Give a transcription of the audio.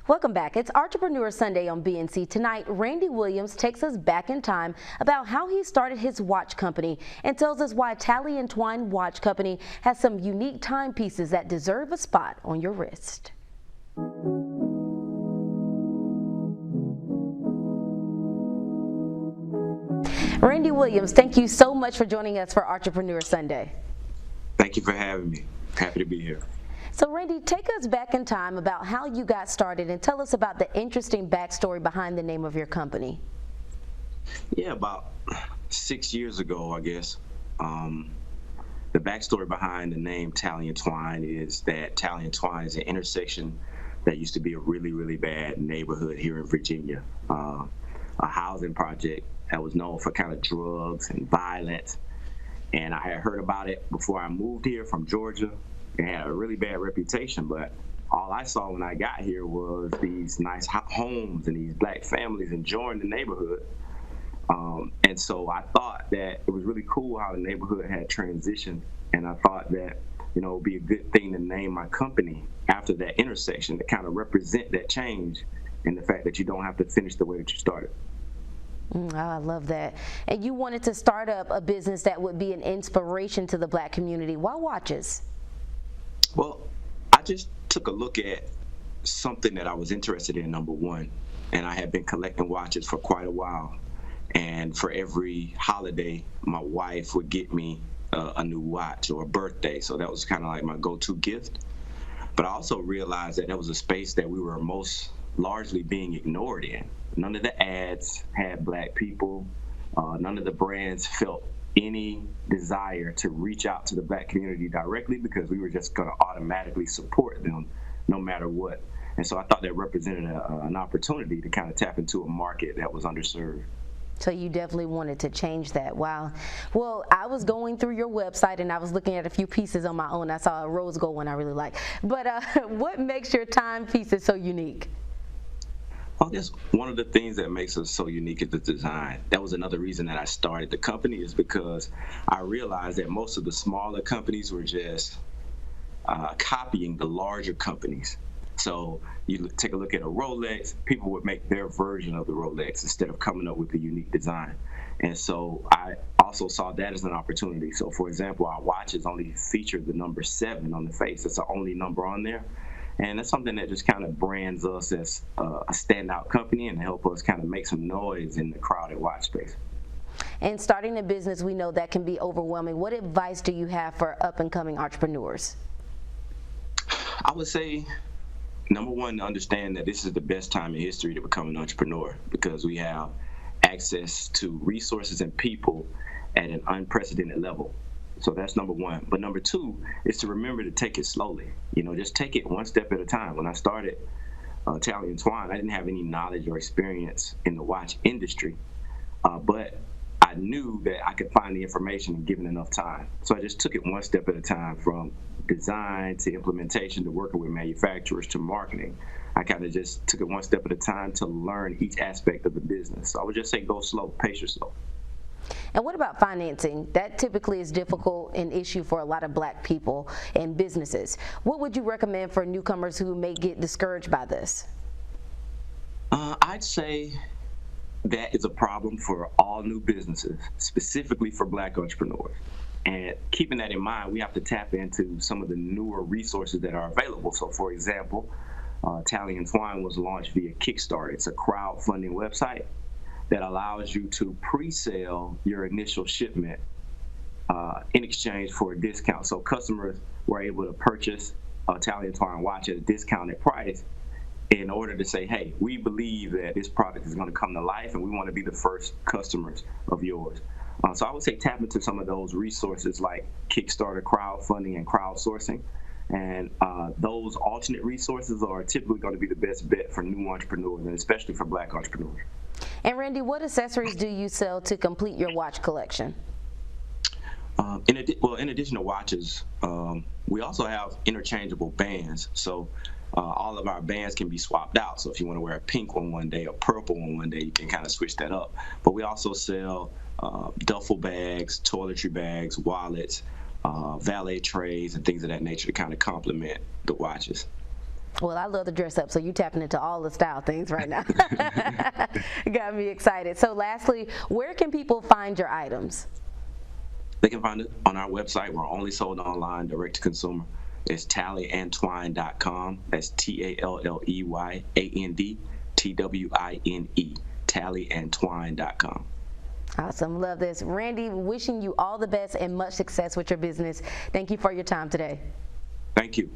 Welcome back. It's Entrepreneur Sunday on BNC. Tonight, Randy Williams takes us back in time about how he started his watch company and tells us why Talley Twine Watch Company has some unique timepieces that deserve a spot on your wrist. Randy Williams, thank you so much for joining us for Entrepreneur Sunday. Thank you for having me. Happy to be here. So Randy, take us back in time about how you got started and tell us about the interesting backstory behind the name of your company. Yeah, about 6 years ago, I guess. The backstory behind the name Talley Twine is that Talley Twine is an intersection that used to be a really, really bad neighborhood here in Virginia. A housing project that was known for kind of drugs and violence. And I had heard about it before I moved here from Georgia. It had a really bad reputation, but all I saw when I got here was these nice homes and these black families enjoying the neighborhood. And so I thought that it was really cool how the neighborhood had transitioned, and I thought that, it would be a good thing to name my company after that intersection to kind of represent that change and the fact that you don't have to finish the way that you started. I love that. And you wanted to start up a business that would be an inspiration to the black community. Why watches? Well, I just took a look at something that I was interested in, number one, and I had been collecting watches for quite a while. And for every holiday, my wife would get me a new watch or a birthday. So that was kind of like my go-to gift. But I also realized that was a space that we were most largely being ignored in. None of the ads had black people. None of the brands felt any desire to reach out to the black community directly because we were just going to automatically support them no matter what. And so I thought that represented an opportunity to kind of tap into a market that was underserved. So you definitely wanted to change that. Wow. Well, I was going through your website and I was looking at a few pieces on my own. I saw a rose gold one I really like. But what makes your timepieces so unique? Well, I guess one of the things that makes us so unique is the design. That was another reason that I started the company, is because I realized that most of the smaller companies were just copying the larger companies. So you take a look at a Rolex, people would make their version of the Rolex instead of coming up with a unique design. And so I also saw that as an opportunity. So for example, our watches only feature the number 7 on the face. It's the only number on there. And that's something that just kind of brands us as a standout company and help us kind of make some noise in the crowded watch space. And starting a business, we know that can be overwhelming. What advice do you have for up-and-coming entrepreneurs? I would say, number one, to understand that this is the best time in history to become an entrepreneur because we have access to resources and people at an unprecedented level. So that's number one. But number two is to remember to take it slowly. Just take it one step at a time. When I started Talley Twine, I didn't have any knowledge or experience in the watch industry, but I knew that I could find the information given enough time. So I just took it one step at a time, from design to implementation to working with manufacturers to marketing. I kind of just took it one step at a time to learn each aspect of the business. So I would just say go slow, pace yourself. And what about financing? That typically is difficult, an issue for a lot of black people and businesses. What would you recommend for newcomers who may get discouraged by this? I'd say that is a problem for all new businesses, specifically for black entrepreneurs. And keeping that in mind, we have to tap into some of the newer resources that are available. So for example, Talley Twine was launched via Kickstarter. It's a crowdfunding website that allows you to pre-sale your initial shipment in exchange for a discount. So customers were able to purchase a Talley Twine watch at a discounted price in order to say, hey, we believe that this product is going to come to life and we want to be the first customers of yours. So I would say tap into some of those resources like Kickstarter, crowdfunding, and crowdsourcing. And those alternate resources are typically going to be the best bet for new entrepreneurs, and especially for black entrepreneurs. And Randy, what accessories do you sell to complete your watch collection? In addition to watches, we also have interchangeable bands. So all of our bands can be swapped out. So if you want to wear a pink one day, a purple one day, you can kind of switch that up. But we also sell duffel bags, toiletry bags, wallets, valet trays, and things of that nature to kind of complement the watches. Well, I love to dress up, so you tapping into all the style things right now. Got me excited. So lastly, where can people find your items? They can find it on our website. We're only sold online, direct to consumer. It's tallyandtwine.com. That's TALLEYANDTWINE. Tallyandtwine.com. Awesome. Love this. Randy, wishing you all the best and much success with your business. Thank you for your time today. Thank you.